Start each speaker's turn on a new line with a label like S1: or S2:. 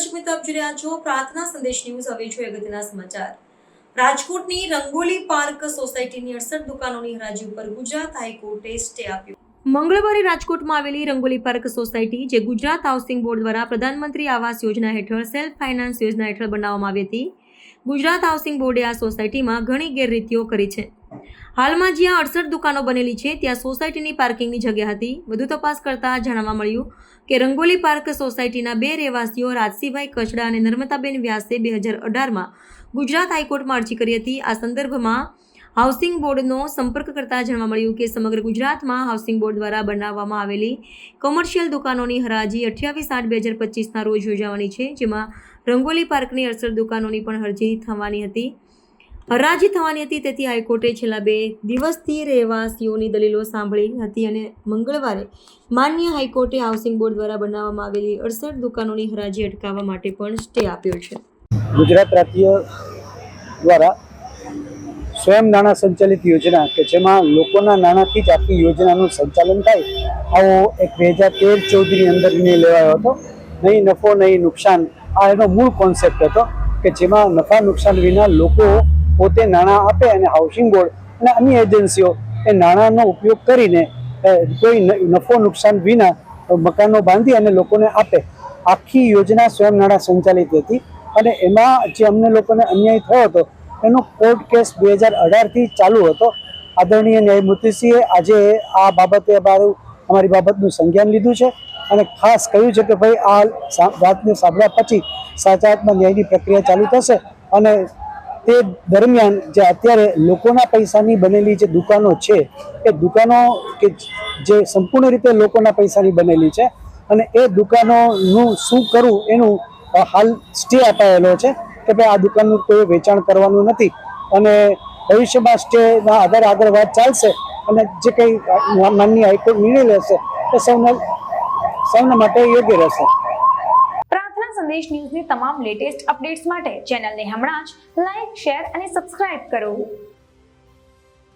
S1: દર્શક મિત્રો, આપ જોઈ રહ્યા છો પ્રાર્થના સંદેશ ન્યૂઝ. હવે જોઈએ અગત્યના સમાચાર. રાજકોટની રંગોલી પાર્ક સોસાયટીની 68 દુકાનોની હરાજી ઉપર ગુજરાત હાઈકોર્ટે સ્ટે આપ્યો. મંગળવારે રાજકોટમાં આવેલી રંગોલી પાર્ક સોસાયટી, જે ગુજરાત હાઉસિંગ બોર્ડ દ્વારા પ્રધાનમંત્રી આવાસ યોજના હેઠળ સેલ્ફ ફાઇનાન્સ યોજના હેઠળ બનાવવામાં આવી હતી, ગુજરાત હાઉસિંગ બોર્ડે આ સોસાયટીમાં ઘણી ગેરરીતિઓ કરી છે. હાલમાં જ્યાં 68 દુકાનો બનેલી છે ત્યાં સોસાયટીની પાર્કિંગની જગ્યા હતી. વધુ તપાસ કરતા જાણવા મળ્યું કે રંગોલી પાર્ક સોસાયટીના 2 રહેવાસીઓ રાજસીભાઈ કચડા અને નર્મદાબેન વ્યાસે 2018માં ગુજરાત હાઈકોર્ટમાં અરજી કરી હતી. આ સંદર્ભમાં હાઉસિંગ બોર્ડનો સંપર્ક કરતા જાણવા મળ્યું કે સમગ્ર ગુજરાતમાં હાઉસિંગ બોર્ડ દ્વારા બનાવવામાં આવેલી કોમર્શિયલ દુકાનોની હરાજી 28/8/2025ના રોજ યોજાવાની છે, જેમાં રંગોલી પાર્કની 68 દુકાનોની પણ હરાજી થવાની હતી. તેથી હાઈકોર્ટે છેલ્લા 2 દિવસથી રહેવાસીઓની દલીલો સાંભળી હતી અને મંગળવારે માન્ય હાઈકોર્ટે હાઉસિંગ બોર્ડ દ્વારા બનાવવામાં આવેલી 68 દુકાનોની હરાજી અટકાવવા માટે પણ સ્ટે આપ્યો છે.
S2: ગુજરાત રાજ્ય દ્વારા સ્વયં નાણાં સંચાલિત યોજના કે જેમાં લોકોના નાણાંથી જ આખી યોજનાનું સંચાલન થાય, આવો એક 2013-14ની અંદર નિર્ણય લેવાયો હતો. નહીં નફો નહીં નુકસાન, આ એનો મૂળ કોન્સેપ્ટ હતો કે જેમાં નફા નુકસાન વિના લોકો પોતે નાણાં આપે અને હાઉસિંગ બોર્ડ અને અન્ય એજન્સીઓ એ નાણાંનો ઉપયોગ કરીને કોઈ નફો નુકસાન વિના મકાનો બાંધી અને લોકોને આપે. આખી યોજના સ્વયં નાણાં સંચાલિત હતી અને એમાં જે અમને લોકોને અન્યાય થયો હતો એનો કોર્ટ કેસ 2018થી ચાલુ હતો. આદરણીય ન્યાયમૂર્તિશ્રીએ આજે આ બાબતે અમારી બાબતનું સંજ્ઞાન લીધું છે અને ખાસ કહ્યું છે કે ભાઈ આ વાતને સાંભળ્યા પછી સાચા હાથમાં ન્યાયની પ્રક્રિયા ચાલુ થશે અને તે દરમિયાન જે અત્યારે લોકોના પૈસાની બનેલી જે દુકાનો છે એ દુકાનો કે જે સંપૂર્ણ રીતે લોકોના પૈસાની બનેલી છે અને એ દુકાનોનું શું કરવું એનું હાલ સ્ટે અપાયેલો છે કે ભાઈ આ દુકાનનું કોઈ વેચાણ કરવાનું નથી અને ભવિષ્યમાં સ્ટેના આધારે આગળ વાત ચાલશે અને જે કંઈ માનનીય હાઈકોર્ટ નિર્ણય લેશે એ સૌના માટે યોગ્ય રહેશે.
S3: પ્રાર્થના સંદેશ ન્યૂઝની તમામ લેટેસ્ટ અપડેટ્સ માટે ચેનલને હમણાં જ લાઈક, શેર અને સબસ્ક્રાઇબ કરો.